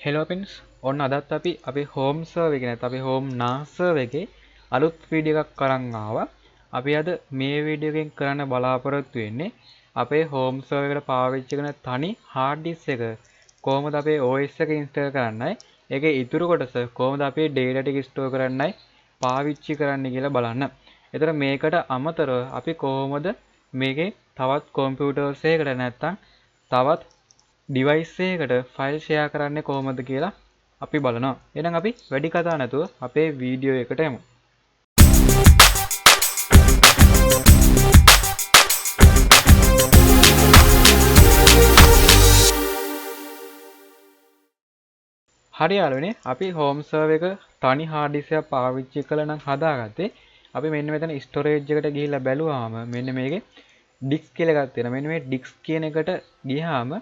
Hello පින්ස් ඔන්න අදත් අපි අපේ හෝම් සර්වර් එක නැත්නම් අපේ හෝම් NAS සර්වර් එකේ අලුත් වීඩියෝ එකක් අරන් ආවා. අපි අද මේ වීඩියෝ එකෙන් කරන්න බලාපොරොත්තු වෙන්නේ අපේ හෝම් සර්වර් එකට පාවිච්චි කරන තනි hard disk එක කොහොමද අපේ OS එක ඉන්ස්ටෝල් කරන්නයි ඒකේ ඉතුරු කොටස කොහොමද අපේ data ටික ස්ටෝර් කරන්නයි පාවිච්චි කරන්න කියලා බලන්න. ඒතර මේකට අමතරව අපි කොහොමද මේකේ තවත් කම්පියුටර්ස් එකකට නැත්නම් තවත් ඩිවයිස් එකකට ෆයිල් ෂෙයා කරන්නේ කොහොමද කියලා අපි බලනවා. එහෙනම් අපි වැඩි කතා නැතුව අපේ වීඩියෝ එකට යමු. හරි යාළුවනේ අපි හෝම් සර්වර් එක තනි hard disk එකක් පාවිච්චි කළා නම් හදාගත්තේ අපි මෙන්න මෙතන ස්ටෝරේජ් එකට ගිහිල්ලා බැලුවාම මෙන්න මේකේ ඩිස්ක් කියලා එකක් තියෙනවා. මෙන්න මේ ඩිස්ක් කියන එකට ගියාම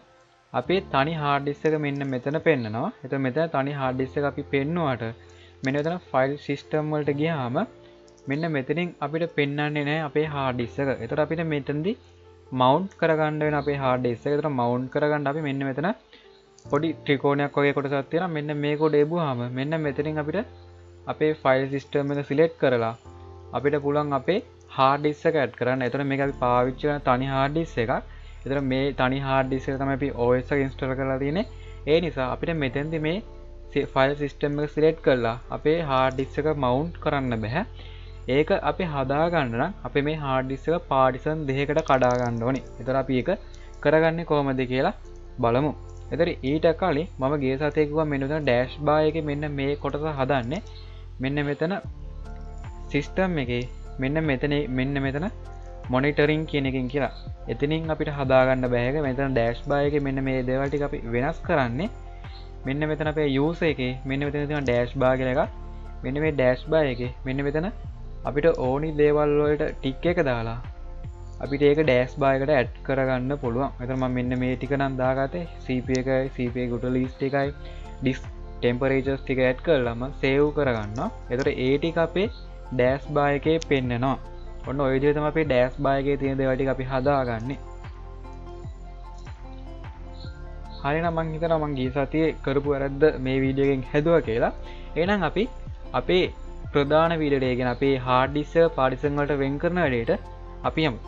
අපේ තනි hard disk එක මෙන්න මෙතන පෙන්නනවා. එතකොට මෙතන තනි hard disk එක අපි පෙන්නුවාට මෙන්න මෙතන file system වලට ගියාම මෙන්න මෙතනින් අපිට පෙන්වන්නේ නැහැ අපේ hard disk එක. එතකොට අපිට මෙතනදී mount කරගන්න වෙන අපේ hard disk එක. එතකොට mount කරගන්න අපි මෙන්න මෙතන පොඩි ත්‍රිකෝණයක් වගේ කොටසක් තියෙනවා. මෙන්න මේක උඩ එබුවාම මෙන්න මෙතනින් අපිට අපේ file system එක select කරලා අපිට පුළුවන් අපේ hard disk එක add කරන්න. එතකොට මේක අපි පාවිච්චි කරන තනි hard disk එකක්. එතකොට මේ තනි hard disk එක තමයි අපි OS එක install කරලා තියෙන්නේ. ඒ නිසා අපිට මෙතෙන්දී මේ file system එක select කරලා අපේ hard disk එක mount කරන්න බෑ. ඒක අපි හදා ගන්න නම් අපි මේ hard disk එක partition දෙකකට කඩා ගන්න ඕනේ. එතකොට අපි ඒක කරගන්නේ කොහොමද කියලා බලමු. එතකොට ඊට කලින් මම ගිය සතියේ කිව්වා මෙන්න මෙතන dash bar එකේ මෙන්න මේ කොටස හදන්නේ මෙන්න මෙතන සිස්ටම් එකේ මෙන්න මෙතන මොනිටරින් කියන එකෙන් කියලා. එතනින් අපිට හදාගන්න බෑ එක. මෙතන ඩෑෂ් බාර් එකේ මෙන්න මේ දේවල් ටික අපි වෙනස් කරන්නේ මෙන්න මෙතන අපේ යූසර් එකේ මෙන්න මෙතන තියෙන ඩෑෂ් බාර් කියලා එකක්. මෙන්න මේ ඩෑෂ් බාර් එකේ මෙන්න මෙතන අපිට ඕනි දේවල් වලට ටික් එක දාලා අපිට ඒක ඩෑෂ් බාර් එකට ඇඩ් කරගන්න පුළුවන්. මෙතන මම මෙන්න මේ ටික නම් දාගත්තේ CPU එකයි CPU එකේ list එකයි disk temperatures ටික ඇඩ් කරලා මම save කරගන්නවා. එතකොට ඒ ටික අපේ ඩෑෂ් බාර් එකේ පෙන්නනවා. ඔන්න ඔය විදිහට තමයි අපේ ඩෑෂ් බාර් එකේ තියෙන දේවල් ටික අපි හදාගන්නේ. හරිනම් මං හිතනවා මං ගිය සතියේ කරපු වැරද්ද මේ වීඩියෝ එකෙන් හැදුවා කියලා. එහෙනම් අපි අපේ ප්‍රධාන වීඩියෝ එක ගැන අපේ hard disk එක partition වලට වෙන් කරන වැඩේට අපි යමු.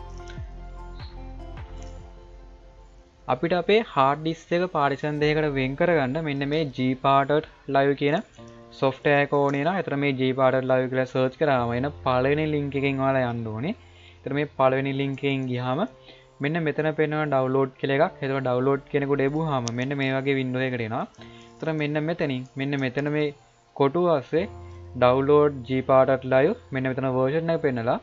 අපිට අපේ hard disk එක partition දෙකකට වෙන් කරගන්න මෙන්න මේ gparted live කියන software එක ඕනේ නා. එතන මේ gparted live කියලා search කරාම එන පළවෙනි link එකෙන් ඔයාලා යන්න ඕනේ. එතන මේ පළවෙනි link එකෙන් ගියාම මෙන්න මෙතන පෙන්වන download කියලා එකක්. එතකොට download කෙනෙකුට එබුවාම මෙන්න මේ වගේ window එකකට එනවා. එතන මෙන්න මෙතනින් මෙන්න මෙතන මේ කොටුව ASCII download gparted live මෙන්න මෙතන version එක පෙන්නලා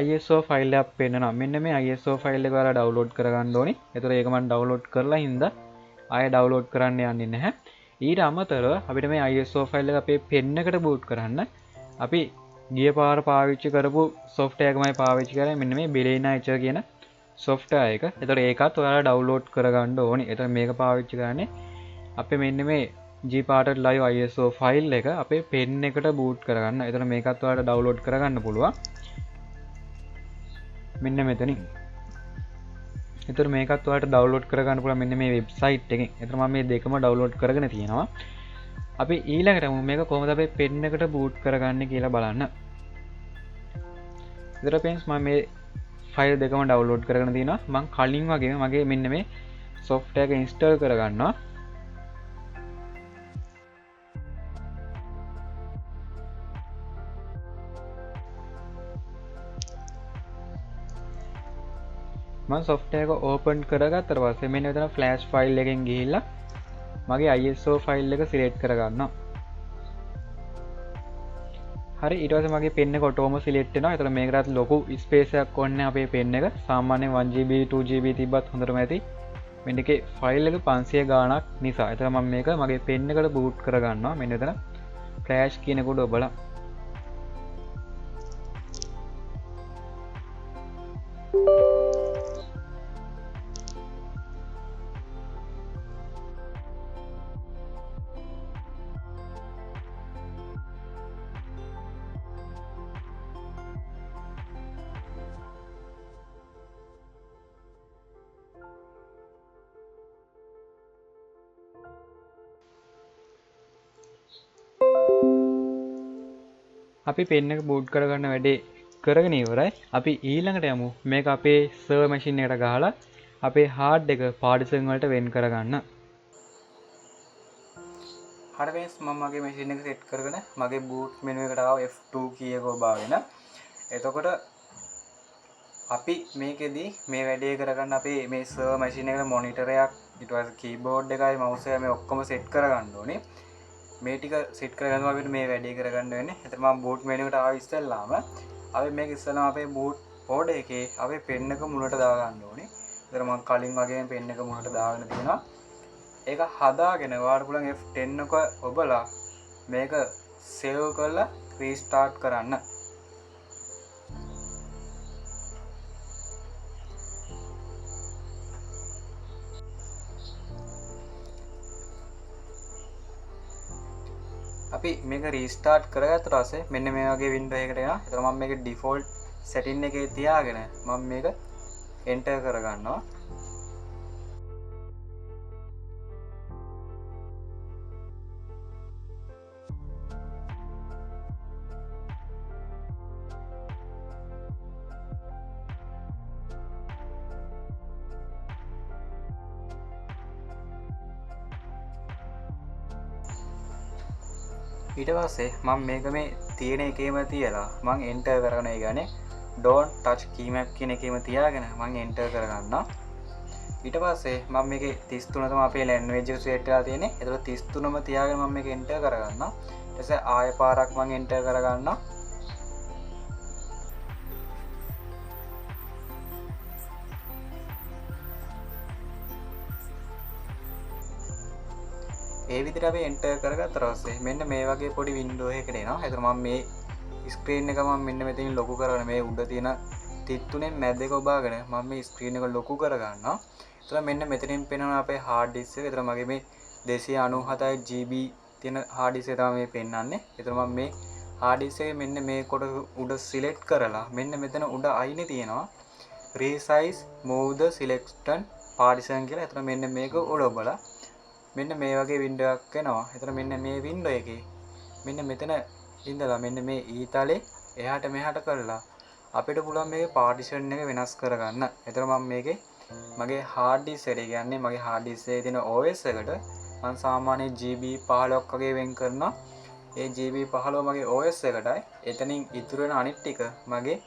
ISO ෆයිල් එකක් පෙන්නනවා. මෙන්න මේ ISO ෆයිල් එක ඔයාලා download කරගන්න ඕනේ. ඒතර ඒක මම download කරලා හින්දා ආයෙ download කරන්න යන්නේ නැහැ. ඊට අමතරව අපිට මේ ISO ෆයිල් එක අපේ pen එකට boot කරන්න අපි ගිය පාර පාවිච්චි කරපු software එකමයි පාවිච්චි කරන්නේ. මෙන්න මේ Balena Etcher කියන software එක. ඒතර ඒකත් ඔයාලා download කරගන්න ඕනේ. ඒතර මේක පාවිච්චි කරන්නේ අපේ මෙන්න මේ gparted live ISO ෆයිල් එක අපේ pen එකට boot කරගන්න. ඒතර මේකත් ඔයාලා download කරගන්න පුළුවන්. මෙන්න මෙතනින්. ඒතර මේකත් ඔයාලට ඩවුන්ලෝඩ් කරගන්න පුළුවන් මෙන්න මේ වෙබ්සයිට් එකෙන්. ඒතර මම මේ දෙකම ඩවුන්ලෝඩ් කරගෙන තියෙනවා. අපි ඊළඟට මේක කොහොමද අපේ පෙන් එකට බූට් කරගන්නේ කියලා බලන්න. ඒතර පෙන්ස් මම මේ ෆයිල් දෙකම ඩවුන්ලෝඩ් කරගෙන තියෙනවා. මම කලින් වගේම මගේ මෙන්න මේ software එක ඉන්ස්ටෝල් කරගන්නවා. මම software එක open කරගත්තට පස්සේ මෙන්න මෙතන flash file එකෙන් ගිහිල්ලා මගේ ISO file එක select කරගන්නවා. හරි ඊට පස්සේ මගේ pen එක ඔටෝම select වෙනවා. ඒතර මේකටත් ලොකු space එකක් ඕනේ අපේ pen එක. සාමාන්‍යයෙන් 1GB 2GB තිබ්බත් හොඳටම ඇති. මෙන්න එකේ file එක 500 ගාණක් නිසා. ඒතර මම මේක මගේ pen එකට boot කරගන්නවා. මෙන්න මෙතන flash කියන කොට ඔබලා අපි පෙන් එක බූට් කරගන්න වැඩේ කරගෙන ඉවරයි. අපි ඊළඟට යමු මේක අපේ සර්වර් මැෂින් එකට ගහලා අපේ හાર્ඩ් එක පාර්ටිෂන් වලට වෙන් කරගන්න. හරි फ्रेंड्स මම මගේ මැෂින් එක සෙට් කරගෙන මගේ බූට් මෙනු එකට ආව F2 කී එක ඔබාගෙන. එතකොට අපි මේකෙදි මේ වැඩේ කරගන්න අපේ මේ සර්වර් මැෂින් එකට මොනිටරයක් ඊට පස්සේ කීබෝඩ් එකයි මවුස් එකයි මේ ඔක්කොම සෙට් කරගන්න ඕනේ. මේ ටික සෙට් කරගන්න අපිට මේ වැඩේ කරගන්න වෙන්නේ. එතන මම බූට් මෙනු එකට ආව ඉස්සෙල්ලාම අපි මේක ඉස්සෙල්ලාම අපේ බූට් කෝඩ් එකේ අපේ පෙන් එක මුලට දා ගන්න ඕනේ. එතන මම කලින් වගේම පෙන් එක මුලට දාගෙන තියෙනවා. ඒක හදාගෙන ඔයාලට පුළුවන් F10 එක ඔබලා මේක සේව් කරලා රීස්ටාර්ට් කරන්න. අපි මේක රීස්ටාර්ට් කරගත්තට පස්සේ මෙන්න මේ වගේ වින්ඩෝ එකකට එනවා. ඒතර මම මේක ඩිෆෝල්ට් සෙටින් එකේ තියාගෙන මම මේක එන්ටර් කරගන්නවා. ඊට පස්සේ මම මේක මේ තියෙන එකේම තියලා මම එන්ටර් කරගෙන ඒ කියන්නේ don't touch key map කියන එකේම තියාගෙන මම එන්ටර් කරගන්නවා. ඊට පස්සේ මම මේකේ 33 තමයි අපේ ලැන්ග්වේජ් එක සෙට් කරලා තියෙන්නේ. ඒතකොට 33ම තියාගෙන මම මේක එන්ටර් කරගන්නවා. ඊට පස්සේ ආයෙ පාරක් මම එන්ටර් කරගන්නවා. ඒ විදිහට අපි එන්ටර් කරගත්තා ඊපස්සේ මෙන්න මේ වගේ පොඩි වින්ඩෝ එකකට එනවා. ඒතර මම මේ ස්ක්‍රීන් එක මම මෙන්න මෙතනින් ලොකු කරගෙන මේ උඩ තියෙන තිත් තුනෙන් මැද එක ඔබාගෙන මම මේ ස්ක්‍රීන් එක ලොකු කරගන්නවා. ඒතර මෙන්න මෙතනින් පේනවා අපේ හાર્ඩ් ඩිස්ක් එක. ඒතර මගේ මේ 297 GB තියෙන හાર્ඩ් ඩිස්ක් එක තමයි මේ පෙන්වන්නේ. ඒතර මම මේ හાર્ඩ් ඩිස්ක් එකේ මෙන්න මේ කොට උඩ සිලෙක්ට් කරලා මෙන්න මෙතන උඩ අයිනේ තියෙනවා resize move the selection partition කියලා. ඒතර මෙන්න මේක උඩ ඔබලා මෙන්න මේ වගේ වින්ඩෝ එකක් එනවා. එතන මෙන්න මේ වින්ඩෝ එකේ මෙන්න මෙතන ඉඳලා මෙන්න මේ ඊතලේ එහාට මෙහාට කරලා අපිට පුළුවන් මේකේ පාර්ටිෂන් එක වෙනස් කරගන්න. එතන මම මේකේ මගේ හાર્ඩ් ඩිස්ක් එක කියන්නේ මගේ හાર્ඩ් ඩිස්ක් එකේ තියෙන OS එකට මම සාමාන්‍ය GB 15ක් වගේ වෙන් කරනවා. ඒ GB 15 මගේ OS එකටයි. එතනින් ඉතුරු වෙන අනිත් ටික මගේ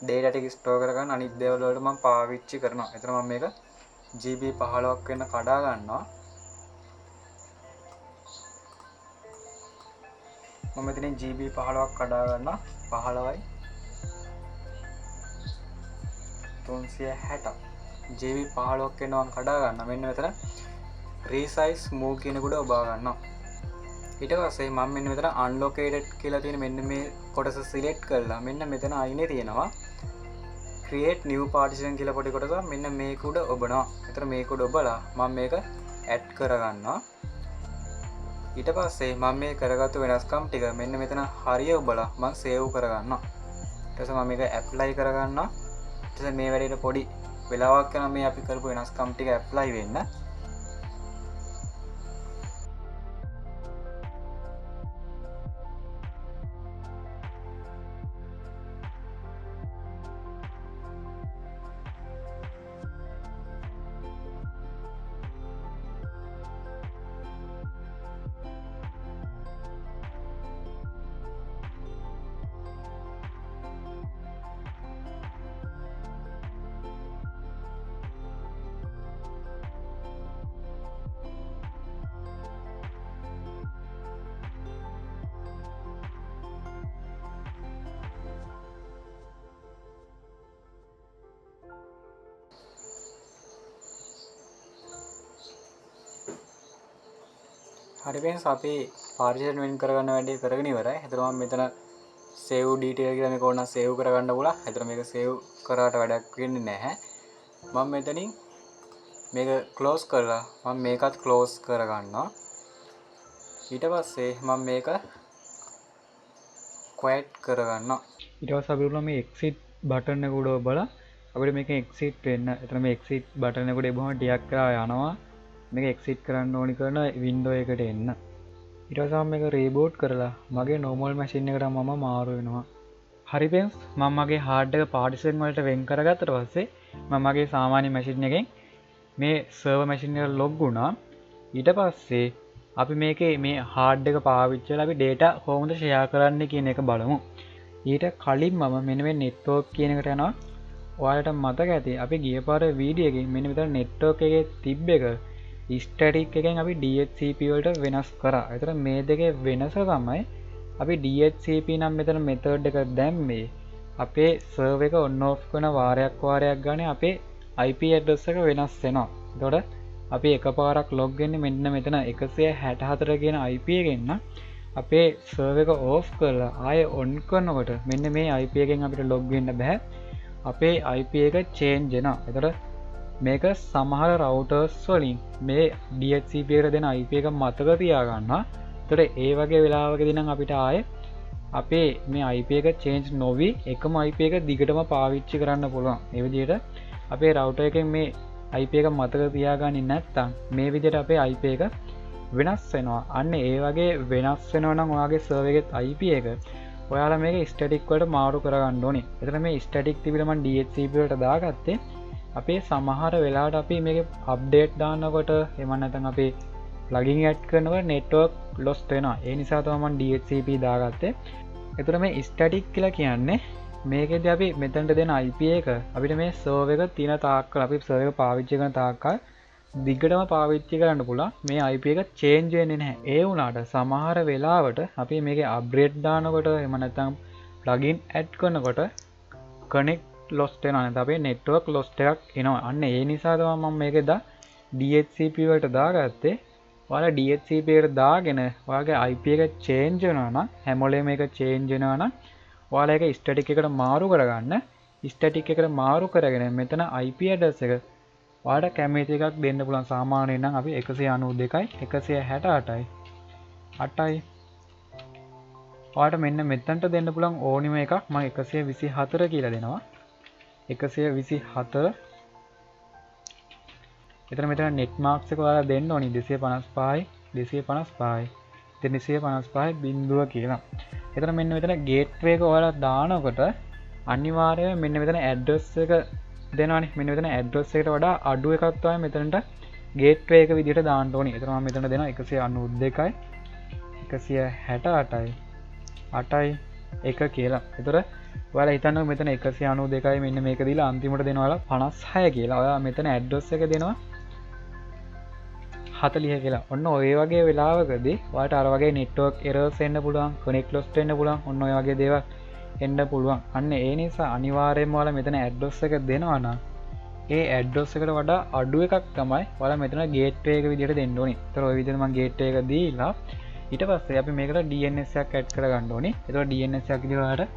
data ටික ස්ටෝර් කරගන්න අනිත් දේවල් වලට මම පාවිච්චි කරනවා. එතන මම මේක GB 15ක් වෙන්න කඩා ගන්නවා. මම මෙතනින් GB 15ක් කඩා ගන්නවා. 15යි 360 GB 15ක් වෙනවා මම කඩා ගන්නවා. මෙන්න මෙතන resize move කියන කොට ඔබා ගන්නවා. ඊට පස්සේ මම මෙන්න මෙතන unlocated කියලා තියෙන මෙන්න මේ කොටස select කරලා මෙන්න මෙතන අයිනේ තියෙනවා create new partition කියලා පොඩි කොටසක් මෙන්න මේක උඩ ඔබනවා. එතන මේක උඩ ඔබලා මම මේක add කරගන්නවා. ඊට පස්සේ මම මේ කරගත්තු වෙනස්කම් ටික මෙන්න මෙතන හරිය ඔබලා මම සේව් කරගන්නවා. ඊට පස්සේ මම මේක ඇප්ලයි කරගන්නවා. ඊට පස්සේ මේ වැඩේට පොඩි වෙලාවක් යනවා මේ අපි කරපු වෙනස්කම් ටික ඇප්ලයි වෙන්න. හරි फ्रेंड्स අපි පාර්ටිෂන් වෙන් කරගන්න වැඩේ කරගෙන ඉවරයි. එතන මම මෙතන save detail කියලා මේක ඕන save කරගන්න පුළුවන්. එතන මේක save කරාට වැඩක් වෙන්නේ නැහැ. මම මෙතනින් මේක close කරලා මම මේකත් close කරගන්නවා. ඊට පස්සේ මම මේක quiet කරගන්නවා. ඊට පස්සේ අපි උඩ මේ exit button එක උඩ බලලා අපිට මේක exit වෙන්න. එතන මේ exit button එක උඩ එබුවම ටිකක් කරලා යනවා. මේක exit කරන්න ඕනි කරන window එකට එන්න. ඊට පස්සේ මම මේක රීබූට් කරලා මගේ normal machine එකට මම මාරු වෙනවා. හරි friends මම මගේ hard එක partition වලට වෙන් කරගත්තට පස්සේ මම මගේ සාමාන්‍ය machine එකෙන් මේ server machine එකට log වුණා. ඊට පස්සේ අපි මේකේ මේ hard එක පාවිච්චි කරලා අපි data කොහොමද share කරන්නේ කියන එක බලමු. ඊට කලින් මම මෙන්න මේ network කියන එකට යනවා. ඔයාලට මතක ඇති අපි ගිය පාර වීඩියෝ එකකින් මෙන්න මෙතන network එකේ තිබ්බ එක static එකෙන් අපි DHCP වලට වෙනස් කරා. ඒතර මේ දෙකේ වෙනස තමයි අපි DHCP නම් මෙතන method එක දැම්මේ අපේ server එක on off කරන වාරයක් ගානේ අපේ IP address එක වෙනස් වෙනවා. එතකොට අපි එකපාරක් log වෙන්නේ මෙන්න මෙතන 164 කියන IP එකෙන් නම් අපේ server එක off කරලා ආයෙ on කරනකොට මෙන්න මේ IP එකෙන් අපිට log වෙන්න බෑ. අපේ IP එක change වෙනවා. එතකොට මේක සමහර routers වලින් මේ DHCP එකට දෙන IP එක මතක තියාගන්න. එතකොට ඒ වගේ වෙලාවකදී නම් අපිට ආයෙ අපේ මේ IP එක change නොවි එකම IP එක දිගටම පාවිච්චි කරන්න පුළුවන්. ඒ විදිහට අපේ router එකෙන් මේ IP එක මතක තියාගන්නේ නැත්නම් මේ විදිහට අපේ IP එක වෙනස් වෙනවා. අන්න ඒ වගේ වෙනස් වෙනවා නම් ඔයාගේ server එකේ IP එක ඔයාලා මේක static වලට මාරු කරගන්න ඕනේ. එතන මේ static තිබිලා මම DHCP වලට දාගත්තේ අපේ සමහර වෙලාවට අපි මේක අප්ඩේට් දානකොට එහෙම නැත්නම් අපේ plugin add කරනකොට network loss වෙනවා. ඒ නිසා තමයි මම DHCP දාගත්තේ. එතකොට මේ static කියලා කියන්නේ මේකෙදී අපි මෙතනට දෙන IP එක අපිට මේ server එක තියෙන තාක්කල් අපි server එක පාවිච්චි කරන තාක්කල් දිගටම පාවිච්චි කරන්න පුළුවන්. මේ IP එක change වෙන්නේ නැහැ. ඒ වුණාට සමහර වෙලාවට අපි මේකේ upgrade දානකොට එහෙම නැත්නම් plugin add කරනකොට connect lost වෙනවා. නැත්නම් අපේ network lost එකක් එනවා. අන්න ඒ නිසා තමයි මම මේකේ DHCP වලට දාගත්තේ. ඔයාලා DHCP එකට දාගෙන ඔයාගේ IP එක change වෙනවා නම් හැමෝලෙම මේක change වෙනවා නම් ඔයාලා ඒක static එකට මාරු කරගන්න. static එකට මාරු කරගෙන මෙතන IP address එක ඔයාලට කැමති එකක් දෙන්න පුළුවන්. සාමාන්‍යයෙන් නම් අපි 192යි 168යි 8යි ඔයාලට මෙන්න මෙතනට දෙන්න පුළුවන් ඕනිම එකක්. මම 124 කියලා දෙනවා. 124 එතන මෙතන net marks එක ඔයාලා දෙන්න ඕනි 255යි 255යි 255යි බිංදුව කියලා. එතන මෙන්න මෙතන gateway එක ඔයාලා දානකොට අනිවාර්යයෙන්ම මෙන්න මෙතන address එක දෙනවනේ. මෙන්න මෙතන address එකට වඩා අඩු එකක් තමයි මෙතනට gateway එක විදිහට දාන්න ඕනි. එතන මම මෙතන දෙනවා 192යි 168යි 8යි 1 කියලා. ඒතර ඔයාලා හිතන්නකෝ මෙතන 192යි මෙන්න මේක දීලා අන්තිමට දෙනවා ඔයාලා 56 කියලා. ඔයා මෙතන address එක දෙනවා 40 කියලා. ඔන්න ඔය වගේ වෙලාවකදී ඔයාලට අර වගේ network errors එන්න පුළුවන්, connect loss වෙන්න පුළුවන්. ඔන්න ඔය වගේ දේවල් එන්න පුළුවන්. අන්න ඒ නිසා අනිවාර්යයෙන්ම ඔයාලා මෙතන address එක දෙනවා නම් ඒ address එකට වඩා අඩු එකක් තමයි ඔයාලා මෙතන gateway එක විදිහට දෙන්න ඕනේ. ඒතර ඔය විදිහට මම gateway එක දීලා ඊට පස්සේ අපි මේකට DNS එකක් add කරගන්න ඕනේ. ඒතකොට DNS එකක් විදිහට ඔයාලට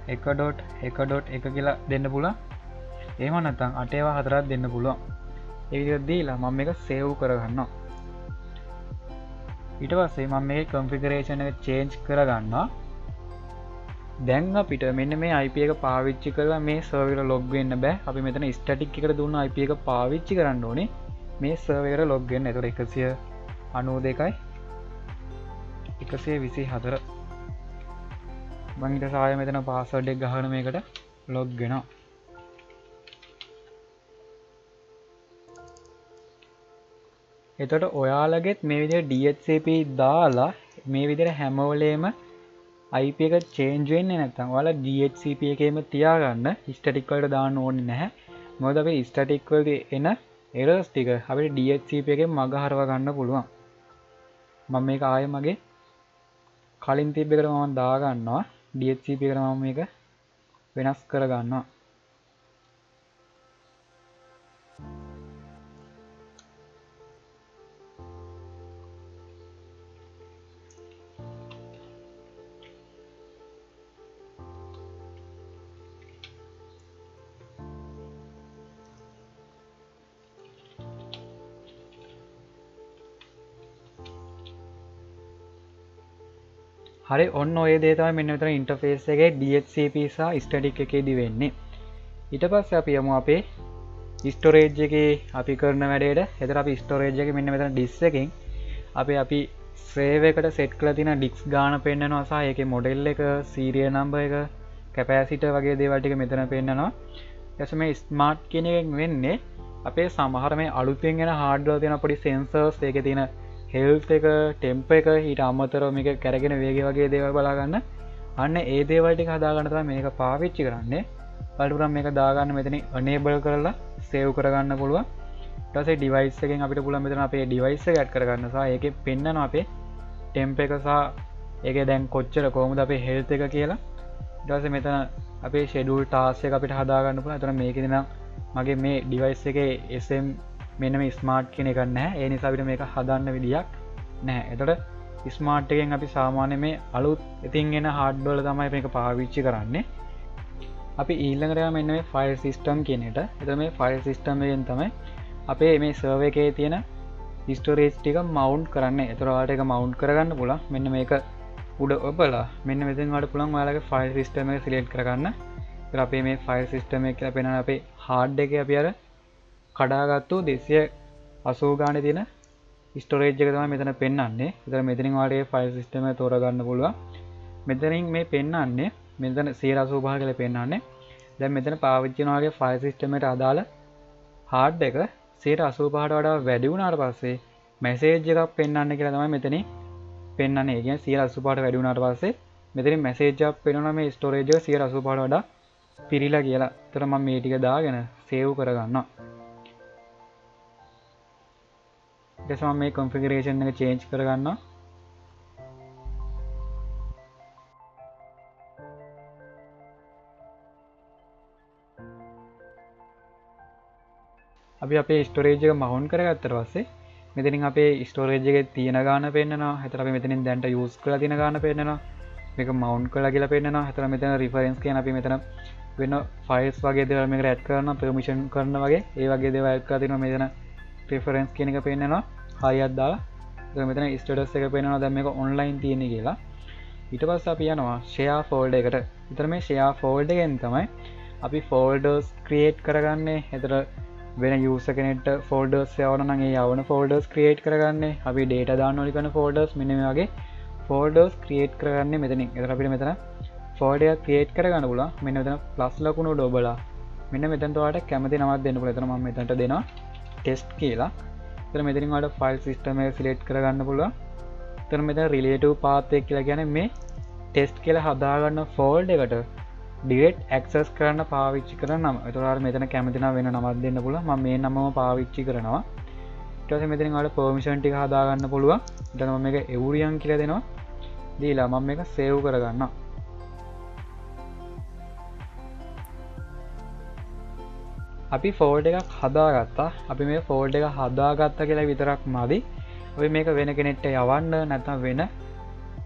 1.1.1.1 කියලා දෙන්න පුළුවන්. එහෙම නැත්නම් 8/4ක් දෙන්න පුළුවන්. ඒ විදිහට දීලා මම මේක save කරගන්නවා. ඊට පස්සේ මම මේ configuration එක change කරගන්නවා. දැන් අපිට මෙන්න මේ IP එක පාවිච්චි කරලා මේ server එකට log වෙන්න බෑ. අපි මෙතන static එකට දුන්න IP එක පාවිච්චි කරන්න ඕනේ මේ server එකට log වෙන්න. ඒතකොට 192යි 124 මම ඊට සාය මෙතන password එක ගහගෙන මේකට log වෙනවා. එතකොට ඔයාලගෙත් මේ විදිහට DHCP දාලා මේ විදිහට හැම වෙලේම IP එක change වෙන්නේ නැත්නම් ඔයාලා DHCP එකේම තියාගන්න. static වලට දාන්න ඕනේ නැහැ. මොකද අපි static වලදී එන errors ටික අපිට DHCP එකෙන් මග හරව ගන්න පුළුවන්. මම මේක ආයෙ මගේ කලින් තිබ්බ එකට මම දා ගන්නවා. DHCP එකට මම මේක වෙනස් කර ගන්නවා. හරි ඔන්න ඔය දේ තමයි මෙන්න මෙතන ඉන්ටර්ෆේස් එකේ DHCP සහ static එකේදී වෙන්නේ. ඊට පස්සේ අපි යමු අපේ storage එකේ අපි කරන වැඩේට. එතන අපි storage එකේ මෙන්න මෙතන disk එකෙන් අපි සේව එකට සෙට් කළ තින ඩික්ස් ගාන පෙන්න්නනවා සහ එක මොඩෙල් එක සීරිය නම්බ එක කැපෑසිට වගේ දේවල්ටික මෙතන පෙන්න්නනවා. ඇස මේ ස්මාර්ට් කෙනෙක් වෙන්නේ අපේ සමහර මේ අලුතෙන් ගෙන හාඩ්ඩෝ තියෙන පොඩි සෙන්සර්ස් එක තියෙන හෙල් එක ටෙම්ප එක හිට අම්මතරම එක කැරගෙන වේගේ වගේ දේව බලාගන්න අන්න ඒ දේවල්ටි හදාගන්නතර මේක පාවිච්චි කරන්නේ පල්ටුරම් මේක දාගන්න මෙතන අනේබල් කරලා සේව් කරගන්න පුළුව ටසේ ඩිවයිස් එකෙන් අපිට පුළ මෙතන අපේ ඩිවයිස ගැට් කරගන්නසා ඒක පෙන්න්නන අපේ ටෙම්ප එකසා ඒක දැන් කොච්චර කෝමුද අපේ හෙල්ත එක කියලා ටස මෙතන අපේ ෂෙඩුල් ටාසය අපිට හදාගන්න පුළ තර මේක දෙනම් මගේ මේ ඩිවයිස් එක එසම් මෙනම ස්මාර්ට් කෙනෙ කරන්න ඒ නිසාවිට මේක හදන්න විදියක් නෑ එතට ස්මාර්ට්කෙන් අපි සාමාන්‍ය මේ අලුත් ඉතින්ගෙන හඩ්ඩෝල තමයි මේක පාවිච්චි කරන්නේ අපි ඊල්ලඟරයා මෙන්න මේ ෆයිල් සිිස්ටම් කියනට එත මේ ෆයිල් සිිස්ටම්යෙන් තමයි අපේ මේ සර්ව එකේ තියෙන ස්ටෝරේජ් ටික මවුන්් කරන්න එතරවාට එක මවුන්් කරගන්න පුල මෙන්න මේක උඩ ඔබලා මෙන්න මෙතින් වට පුළන් යාලගේ ෆයිල් සිිස්ටම සිලේට් කරගන්න අපේ මේ ෆයිල් සිිස්ටම එක පෙන අපේ හාඩ් එක අපි අර කඩාගත්තු 280 ගාන තියෙන ස්ටෝරේජ් එක තමයි මෙතන පෙන්වන්නේ. ඒතර මෙතනින් වාගේ ෆයිල් සිස්ටම් එක තෝරගන්න පුළුවන්. මෙතනින් මේ පෙන්වන්නේ මෙතන 185 කියලා පෙන්වන්නේ. දැන් මෙතන පාවිච්චි කරන වාගේ ෆයිල් සිස්ටම් එකට අදාළ හાર્ඩ් එක 185ට වඩා වැඩි වුණාට පස්සේ මැසේජ් එකක් පෙන්වන්න කියලා තමයි මෙතනින් පෙන්වන්නේ. ඒ කියන්නේ 185ට වැඩි වුණාට පස්සේ මෙතනින් මැසේජ් එකක් පෙන්වනවා මේ ස්ටෝරේජ් එක 185ට වඩා පිරීලා කියලා. ඒතර මම මේ ටික දාගෙන සේව් කරගන්නවා. ම මේ කොන්ෆිගරේෂන් එක චේන්ජ් කරගන්න අපි අපේ ස්ටෝරේජ් එක මවුන්ට් කරගත්තට පස්සේ මෙතනින් අපේ ස්ටෝරේජ් එකේ තියෙන ගාන පෙන්නනවා. එතන අපි මෙතනින් දැන්ට යූස් කරලා තියෙන ගාන පෙන්නනවා. මේක මවුන්ට් කරලා කියලා පෙන්නනවා. එතන මෙතන රිෆරන්ස් කියන අපි මෙතන වෙන ෆයිල්ස් වගේ දේවල් මේකට ඇඩ් කරනවා, පර්මිෂන් කරන වගේ ඒ වගේ දේවල් ඇඩ් කරලා තිනවා. මෙතන රිෆරන්ස් කියන එක පෙන්නනවා. හරියක් දාලා මෙතන ස්ටේටස් එක පේනවා දැන් මේක ඔන්ලයින් තියෙන කියලා. ඊට පස්සේ අපි යනවා ෂෙයා ෆෝල්ඩර් එකට. ඊතර මේ ෂෙයා ෆෝල්ඩර් එකෙන් තමයි අපි ෆෝල්ඩර්ස් ක්‍රියේට් කරගන්නේ. ඒතර වෙන යූසර් කෙනෙක්ට ෆෝල්ඩර්ස් යවන නම් ඒ යවන ෆෝල්ඩර්ස් ක්‍රියේට් කරගන්නේ. අපි data දාන්න ඕනි කරන ෆෝල්ඩර්ස් මෙන්න මේ වගේ ෆෝල්ඩර්ස් ක්‍රියේට් කරගන්නේ මෙතනින්. ඒතර අපිට මෙතන ෆෝල්ඩර් එකක් ක්‍රියේට් කරගන්න පුළුවන්. මෙන්න මෙතන ප්ලස් ලකුණ උඩ ඔබලා මෙන්න මෙතනට ඔයාලට කැමති නමක් දෙන්න පුළුවන්. එතන මම මෙතනට දෙනවා ටෙස්ට් කියලා. तर මෙතනින් වල ෆයිල් සිස්ටම් එක සිලෙක්ට් කරගන්න පුළුවන්. तर මෙතන රිලේටිව් පාත් එක කියලා කියන්නේ මේ ටෙස්ට් කියලා හදාගන්න ෆෝල්ඩර් එකට ඩිරෙක්ට් ඇක්සස් කරන්න පාවිච්චි කරන නම. ඒතකොට මෙතන කැමති නම් වෙන නමක් දෙන්න පුළුවන්. මම මේ නමම පාවිච්චි කරනවා. ඊට පස්සේ මෙතනින් වල පර්මිෂන් ටික හදාගන්න පුළුවන්. ඊට මම මේක එවුරියන් කියලා දෙනවා. දීලා මම මේක සේව් කරගන්නවා. අපි ෆෝල්ඩ් එකක් හදාගත්තා. අපි මේ ෆෝල්ඩ් එක හදාගත්තා කියලා විතරක් මදි. අපි මේක වෙන කෙනෙක්ට යවන්න නැත්නම් වෙන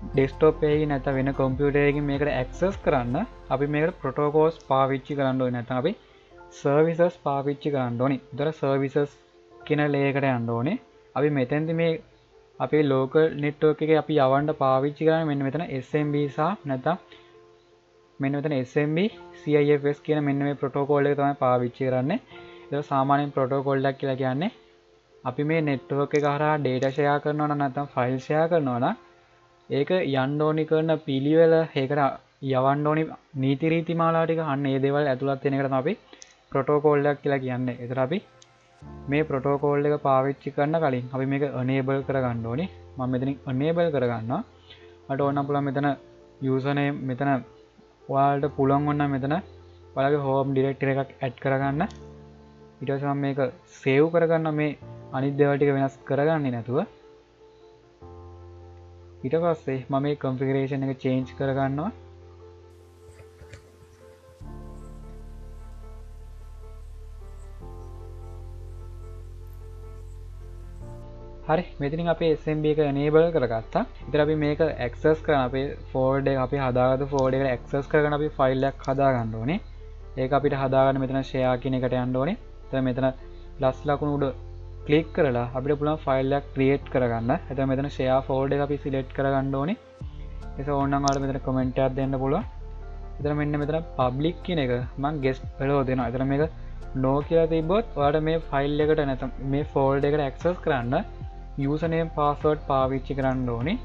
ඩෙස්ක්ටොප් එකකින් නැත්නම් වෙන කම්පියුටර් එකකින් මේකට ඇක්සස් කරන්න අපි මේකට ප්‍රොටෝකෝල්ස් පාවිච්චි කරන්න ඕනේ. නැත්නම් අපි සර්විසස් පාවිච්චි කරන්න ඕනේ. ඒතර සර්විසස් කියන ලේයරකට යන්න ඕනේ. අපි මෙතෙන්දි මේ අපේ ලෝකල් නෙට්වර්ක් එකේ අපි යවන්න පාවිච්චි කරන්නේ මෙන්න මෙතන SMB සහ නැත්නම් මෙන්න මෙතන SMB CIFS කියන මෙන්න මේ ප්‍රොටෝකෝල් එක තමයි පාවිච්චි කරන්නේ. ඒක සාමාන්‍යයෙන් ප්‍රොටෝකෝල් එකක් කියලා කියන්නේ අපි මේ නෙට්වර්ක් එක හරහා data share කරනවා නම් නැත්නම් ෆයිල් share කරනවා නම් ඒක යන්න ඕනි කරන පිළිවෙල ඒකට යවන්න ඕනි නීති රීති මාලාව ටික අන්න ඒ දේවල් ඇතුළත් වෙන එකට තමයි අපි ප්‍රොටෝකෝල් එකක් කියලා කියන්නේ. ඒතර අපි මේ ප්‍රොටෝකෝල් එක පාවිච්චි කරන්න කලින් අපි මේක enable කරගන්න ඕනි. මම මෙතනින් enable කරගන්නවා. මට ඕන නම් පුළුවන් මෙතන username මෙතන ඔයාලට පුළුවන් වුණා මෙතන ඔයාලගේ home directory එකක් add කරගන්න. ඊට පස්සේ මම මේක save කරගන්න මේ අනිත් දේවල් ටික වෙනස් කරගන්නේ නැතුව. ඊට පස්සේ මම මේ configuration එක change කරගන්නවා. හරි මෙතනින් අපේ SMB එක enable කරගත්තා. ඉතින් අපි මේක access කරන අපේ folder එක අපි හදාගත්තු folder එකට access කරගෙන අපි file එකක් හදා ගන්න ඕනේ. ඒක අපිට හදාගන්න මෙතන share කියන එකට යන්න ඕනේ. එතන මෙතන plus ලකුණු උඩ click කරලා අපිට පුළුවන් file එකක් create කරගන්න. එතන මෙතන share folder එක අපි select කරගන්න ඕනේ. ඒක ඕන නම් ඔයාලා මෙතන comment එකක් දෙන්න පුළුවන්. එතන මෙන්න මෙතන public කියන එක මම guest වල දෙනවා. එතන මේක no කියලා තිබ්බොත් ඔයාලට මේ file එකට නැත්නම් මේ folder එකට access කරන්න username password පාවිච්චි කරන්න ඕනේ.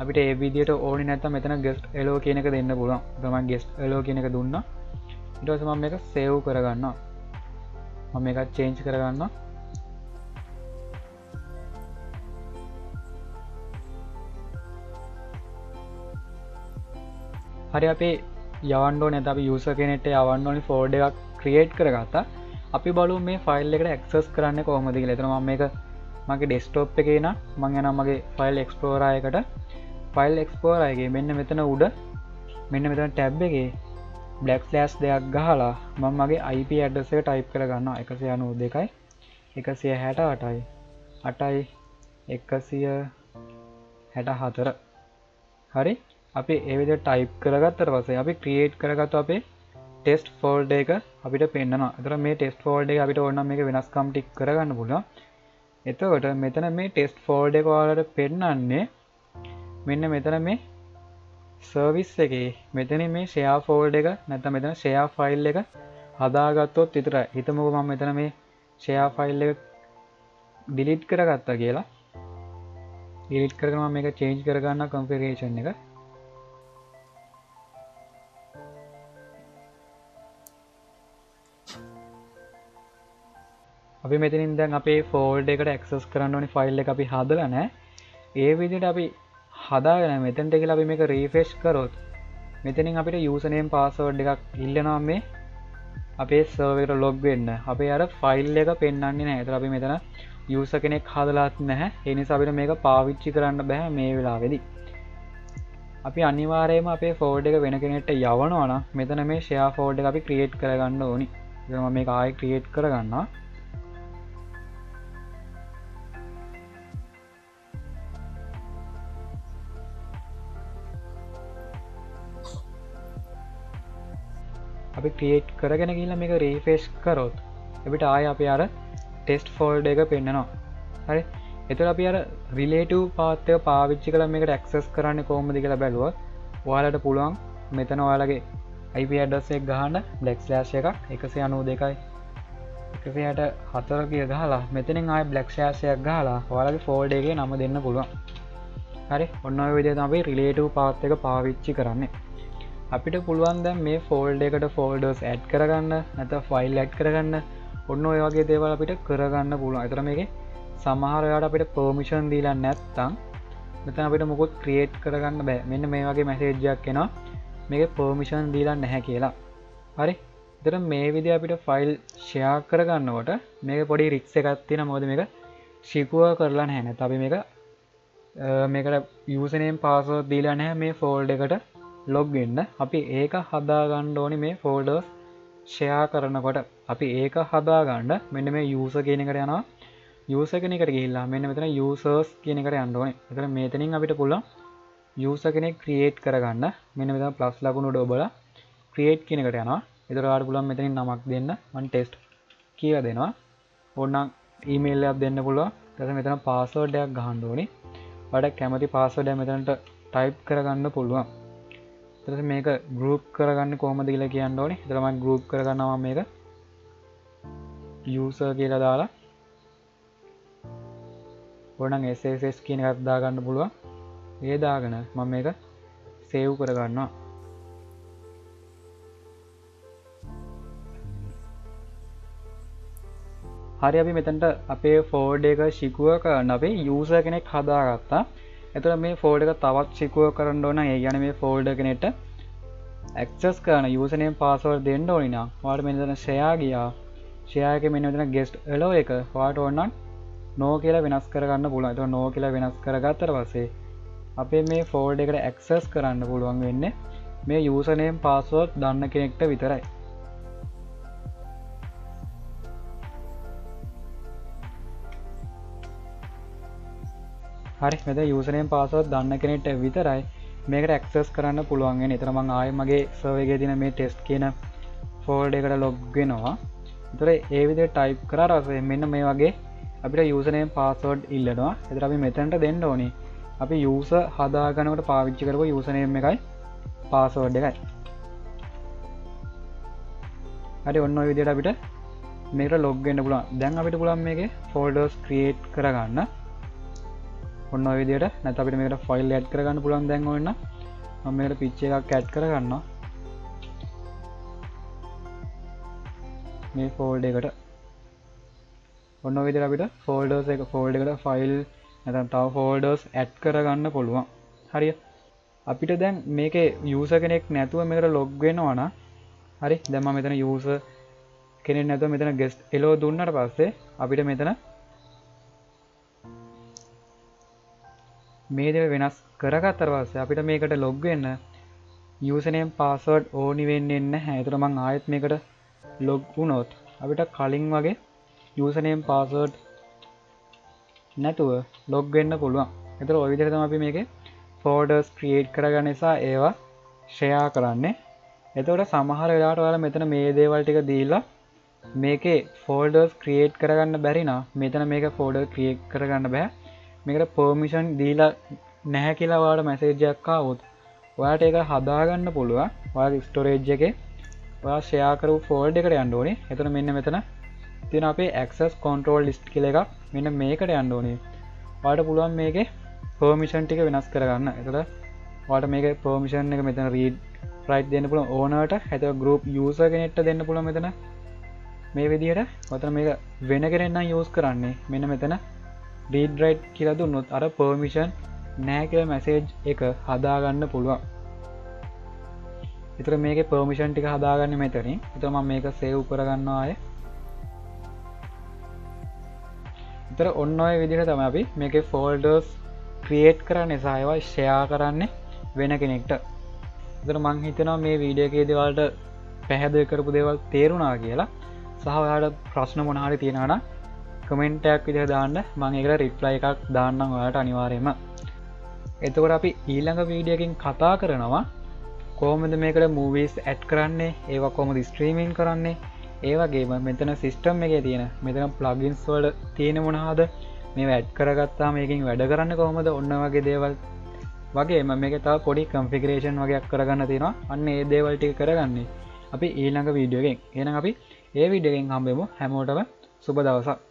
අපිට ඒ විදිහට ඕනේ නැත්නම් මෙතන guest hello කියන එක දෙන්න පුළුවන්. මම guest hello කියන එක දුන්නා. ඊට පස්සේ මම මේක save කරගන්නවා. මම මේක change කරගන්නවා. හරි අපි යවන්න ඕනේ නැත්නම් අපි user කෙනෙක්ට යවන්න ඕනේ folder එකක් create කරගත්තා. අපි බලමු මේ file එකට access කරන්නේ කොහොමද කියලා. එතන මම මේක මගේ desktop එකේ නම් මම යනවා මගේ file explorer එකට. file explorer එකේ මෙන්න මෙතන උඩ මෙන්න මෙතන tab එකේ / දෙයක් ගහලා මම මගේ IP address එක type කරගන්නවා 192යි 168යි 8යි 164. හරි අපි ඒ විදිහට type කරගත්තට පස්සේ අපි create කරගත්ත අපේ test folder එක අපිට පෙන්නනවා. ඒතර මේ test folder එක අපිට ඕන නම් මේක වෙනස්කම් ටික කරගන්න පුළුවන්. එතකොට මෙතන මේ test folder එක ඔයාලට පෙන්නන්නේ මෙන්න මෙතන මේ service එකේ මෙතන මේ share folder එක නැත්නම් මෙතන share file එක හදාගත්තොත් විතරයි. හිතමුකෝ මම මෙතන මේ share file එක delete කරගත්තා කියලා. delete කරගෙන මම මේක change කරගන්න configuration එක. අපි මෙතනින් දැන් අපේ folder එකට access කරන්න ඕනේ file එක අපි හදලා නැහැ. ඒ විදිහට අපි හදාගෙන මෙතනට ගිහලා අපි මේක refresh කරොත් මෙතනින් අපිට username password එකක් ඉල්ලනවා මේ අපේ server එකට log වෙන්න. අපේ අර file එක පෙන්වන්නේ නැහැ. ඒතර අපි මෙතන user කෙනෙක් හදලාත් නැහැ. ඒ නිසා අපිට මේක පාවිච්චි කරන්න බෑ මේ වෙලාවේදී. අපි අනිවාර්යයෙන්ම අපේ folder එක වෙන කෙනෙක්ට යවනවා නම් මෙතන මේ share folder එක අපි create කරගන්න ඕනි. ඉතින් මම මේක ආයෙ create කරගන්නවා. අපි create කරගෙන ගිහිල්ලා මේක refresh කරොත් අපිට ආයෙ අපි අර test folder එක පෙන්නනවා. හරි. එතකොට අපි අර relative path එක පාවිච්චි කරලා මේකට access කරන්නේ කොහොමද කියලා බැලුවොත් ඔයාලට පුළුවන් මෙතන ඔයාලගේ IP address එක ගහන්න / එකක් 192යි 164 කියලා ගහලා මෙතනින් ආයෙ / එකක් ගහලා ඔයාලගේ folder එකේ නම දෙන්න පුළුවන්. හරි. ඔන්න ඔය විදිහට තමයි relative path එක පාවිච්චි කරන්නේ. අපිට පුළුවන් දැන් මේ folder එකට folders add කරගන්න නැත්නම් file add කරගන්න ඔන්න ඔය වගේ දේවල් අපිට කරගන්න පුළුවන්. ඒතර මේකේ සමහර වෙලාවට අපිට permission දීලා නැත්නම් මෙතන අපිට මොකොත් create කරගන්න බෑ. මෙන්න මේ වගේ message එකක් එනවා. මේකේ permission දීලා නැහැ කියලා. හරි. ඒතර මේ විදිහ අපිට file share කරගන්නකොට මේක පොඩි risk එකක් තියෙනවා. මොකද මේක secure කරලා නැහැ. නැත්නම් අපි මේකට username password දීලා නැහැ මේ folder එකට log වෙන්න. අපි ඒක හදාගන්න ඕනේ මේ folders share කරනකොට. අපි ඒක හදාගන්න මෙන්න මේ user කියන එකට යනවා. user කෙනෙක්ට ගිහිල්ලා මෙන්න මෙතන users කියන එකට යන්න ඕනේ. එතන මෙතනින් අපිට පුළුවන් user කෙනෙක් create කරගන්න. මෙන්න මෙතන plus ලකුණු උඩ ඔබලා create කියන එකට යනවා. එතකොට ඔයාලට පුළුවන් මෙතනින් නමක් දෙන්න. මම test කියලා දෙනවා. ඕනනම් email එකක් දෙන්න පුළුවන්. ඊට මෙතන password එකක් ගහන්න ඕනේ. ඔයාලට කැමති password එක මෙතනට type කරගන්න පුළුවන්. ඊට මේක group කරගන්න කොහොමද කියලා කියන්න ඕනේ. ඊට මම group කරගන්නවා මේක user කියලා දාලා ඕනනම් SSS කියන එකක් දාගන්න පුළුවන්. ඒ දාගෙන මම මේක save කරගන්නවා. හරි අපි මෙතනට අපේ folder එක secure කරන්න අපි user කෙනෙක් හදාගත්තා. එතකොට මේ folder එක තවත් secure කරන්න ඕන නම් ඒ කියන්නේ මේ folder කෙනෙක්ට access කරන username password දෙන්න ඕනි නම් ඔයාලට මෙතන share ගියා. share එකේ මෙන්න මෙතන guest allow එක ඔයාලට ඕන නම් no කියලා වෙනස් කරගන්න පුළුවන්. එතකොට no කියලා වෙනස් කරගත්තට පස්සේ අපේ මේ folder එකට access කරන්න පුළුවන් වෙන්නේ මේ username password දන්න කෙනෙක්ට විතරයි. හරි මෙතන username password දන්න කෙනෙක්ට විතරයි මේකට access කරන්න පුළුවන් වෙන්නේ. ඒතර මම ආයෙ මගේ server එකේ තියෙන මේ test කියන folder එකට log වෙනවා. ඒතර ඒ විදිහට type කරාට පස්සේ මෙන්න මේ වගේ අපිට username password ඉල්ලනවා. ඒතර අපි මෙතනට දෙන්න ඕනේ අපි user හදාගන්නකොට පාවිච්චි කරපු username එකයි password එකයි. හරි ඔන්න ඔය විදිහට අපිට මේකට log වෙන්න පුළුවන්. දැන් අපිට පුළුවන් මේකේ folders create කරගන්න. ඔන්න ඔය විදිහට. නැත්නම් අපිට මේකට ෆයිල් ඇඩ් කරගන්න පුළුවන්. දැන් ඕන නම් මම මේකට පිච් එකක් ඇඩ් කරගන්නවා මේ ෆෝල්ඩර් එකට. ඔන්න ඔය විදිහට අපිට ෆෝල්ඩර්ස් එක ෆෝල්ඩර් එකට ෆයිල් නැත්නම් තව ෆෝල්ඩර්ස් ඇඩ් කරගන්න පුළුවන්. හරිය. අපිට දැන් මේකේ යූසර් කෙනෙක් නැතුව මේකට ලොග් වෙනවා නම් හරි. දැන් මම මෙතන යූසර් කෙනෙක් නැතුව මෙතන guest allow දුන්නාට පස්සේ අපිට මෙතන මේ දේ වෙනස් කරගත්තට පස්සේ අපිට මේකට ලොග් වෙන්න යූසර් නේම් පාස්වර්ඩ් ඕනි වෙන්නේ නැහැ. ඒතර මම ආයෙත් මේකට ලොග් වුණොත් අපිට කලින් වගේ යූසර් නේම් පාස්වර්ඩ් නැතුව ලොග් වෙන්න පුළුවන්. ඒතර ඔය විදිහට තමයි අපි මේකේ ෆෝල්ඩර්ස් ක්‍රියේට් කරගන්න නිසා ඒවා ෂෙයා කරන්නේ. එතකොට සමහර වෙලාවට ඔයාලා මෙතන මේ දේවල් ටික දීලා මේකේ ෆෝල්ඩර්ස් ක්‍රියේට් කරගන්න බැරි නම් මෙතන මේක ෆෝල්ඩර් ක්‍රියේට් කරගන්න බෑ. මේකට පර්මිෂන් දීලා නැහැ කියලා ඔයාලට මැසේජ් එකක් ආවොත් ඔයාලට ඒක හදාගන්න පුළුවන්. ඔයාලගේ ස්ටෝරේජ් එකේ ඔයා ෂෙයා කරපු ෆෝල්ඩර් එකට යන්න ඕනේ. එතන මෙන්න මෙතන තියෙන අපේ access control list කියලා එකක්. මෙන්න මේකට යන්න ඕනේ. ඔයාලට පුළුවන් මේකේ පර්මිෂන් ටික වෙනස් කරගන්න. එතකොට ඔයාලට මේකේ පර්මිෂන් එක මෙතන read write දෙන්න පුළුවන් ඕනර්ට. එතකොට group user කෙනෙක්ට දෙන්න පුළුවන් මෙතන. මේ විදිහට ඔතන මේක වෙන කෙනෙක් නම් යූස් කරන්නේ මෙන්න මෙතන read write කියලා දුන්නොත් අර permission නැහැ කියලා මැසේජ් එක හදාගන්න පුළුවන්. ඒතර මේකේ permission ටික හදාගන්නේ මෙතනින්. ඒතර මම මේක save කරගන්නවා ආයේ. ඒතර ඔන්න ඔය විදිහට තමයි අපි මේකේ folders create කරන්නේ සහ ඒවා share කරන්නේ වෙන කෙනෙක්ට. ඒතර මම හිතනවා මේ වීඩියෝ එකේදී ඔයාලට පැහැදිලි කරපු දේවල් තේරුණා කියලා. සහ ඔයාලට ප්‍රශ්න මොන හරි තියෙනවා නම් කමෙන්ට් එකක් විදිහට දාන්න. මම ඒකට රිප්ලයි එකක් දාන්නම් ඔයාලට අනිවාර්යයෙන්ම. එතකොට අපි ඊළඟ වීඩියෝ එකකින් කතා කරනවා කොහොමද මේකට මූවීස් ඇඩ් කරන්නේ, ඒවා කොහොමද ස්ට්‍රීමින් කරන්නේ, ඒ වගේම මෙතන සිස්ටම් එකේ තියෙන මෙතන ප්ලගින්ස් වල තියෙන මොනවාද, මේවා ඇඩ් කරගත්තාම මේකෙන් වැඩ කරන්නේ කොහොමද, ඔන්න වගේ දේවල් වගේම මේකේ තව පොඩි කන්ෆිගරේෂන් වගේක් කරගන්න තියෙනවා. අන්න ඒ දේවල් ටික කරගන්නේ අපි ඊළඟ වීඩියෝ එකෙන්. එහෙනම් අපි ඒ වීඩියෝ එකෙන් හම්බෙමු. හැමෝටම සුබ දවසක්.